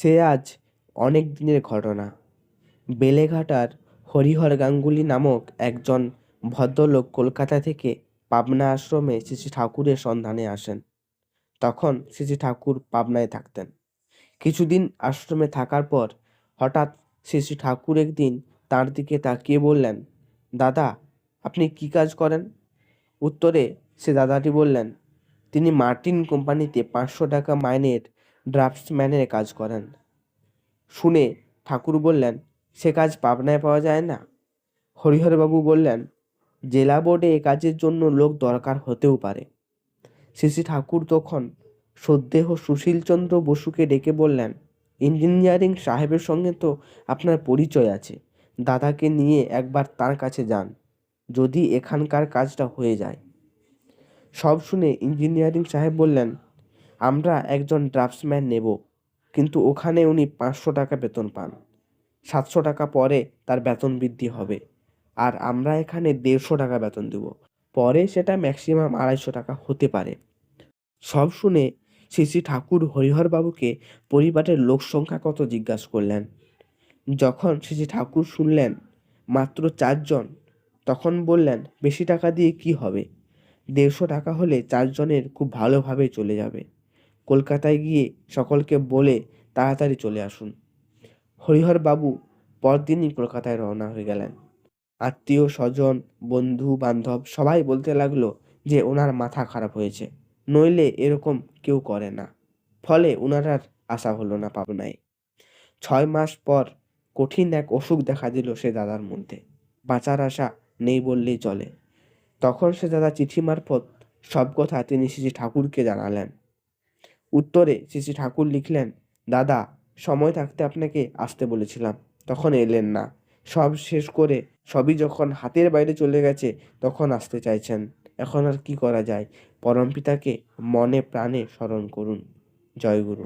সে আজ অনেক দিনের ঘটনা। বেলেঘাটার হরিহর গাঙ্গুলি নামক একজন ভদ্রলোক কলকাতা থেকে পাবনা আশ্রমে শ্রী শ্রী ঠাকুরের সন্ধানে আসেন। তখন শ্রী শ্রী ঠাকুর পাবনায় থাকতেন। কিছুদিন আশ্রমে থাকার পর হঠাৎ শ্রী শ্রী ঠাকুর একদিন তাঁর দিকে তাকিয়ে বললেন, দাদা, আপনি কি কাজ করেন? উত্তরে সে দাদাটি বললেন, তিনি মার্টিন কোম্পানিতে 500 টাকা মাইনের ড্রাফটসম্যানের কাজ করেন। শুনে ঠাকুর বললেন, সে কাজ পাবনায় পাওয়া যায় না? হরিহরবাবু বললেন, জেলা বোর্ডে এ কাজের জন্য লোক দরকার হতেও পারে। শ্রী শ্রী ঠাকুর তখন সদ্দেহ সুশীলচন্দ্র বসুকে ডেকে বললেন, ইঞ্জিনিয়ারিং সাহেবের সঙ্গে তো আপনার পরিচয় আছে, দাদাকে নিয়ে একবার তার কাছে যান, যদি এখানকার কাজটা হয়ে যায়। সব শুনে ইঞ্জিনিয়ারিং সাহেব বললেন, আমরা একজন ড্রাফটসম্যান নেব, কিন্তু ওখানে উনি 500 টাকা বেতন পান। 700 টাকা পরে তার বেতন বৃদ্ধি হবে, আর আমরা এখানে 150 টাকা বেতন দেব। পরে সেটা ম্যাক্সিমাম 250 টাকা হতে পারে। সব শুনে শ্রী শ্রী ঠাকুর হরিহরবাবুকে পরিবারের লোক সংখ্যা কত জিজ্ঞাসা করলেন। যখন শ্রী শ্রী ঠাকুর শুনলেন মাত্র 4 জন, তখন বললেন, বেশি টাকা দিয়ে কি হবে? 150 টাকা হলে 4 জনের খুব ভালোভাবে চলে যাবে। কলকাতায় গিয়ে সকলকে বলে তাড়াতাড়ি চলে আসুন। হরিহরবাবু পরদিনই কলকাতায় রওনা হয়ে গেলেন। আত্মীয় স্বজন, বন্ধু বান্ধব সবাই বলতে লাগলো যে ওনার মাথা খারাপ হয়েছে, নইলে এরকম কেউ করে না। ফলে ওনার আর আশা হলো না পাবনায়। 6 মাস পর কঠিন এক অসুখ দেখা দিল সে দাদার মধ্যে। বাঁচার আশা নেই বললেই চলে। তখন সে দাদা চিঠি মারফত সব কথা তিনি শ্রী ঠাকুরকে জানালেন। উত্তরে শ্রী শ্রী ঠাকুর লিখলেন, দাদা, সময় থাকতে আপনাকে আসতে বলেছিলাম, তখন এলেন না। সব শেষ করে সবই যখন হাতের বাইরে চলে গেছে, তখন আসতে চাইছেন। এখন আর কি করা যায়? পরমপিতাকে মনে প্রাণে স্মরণ করুন। জয় গুরু।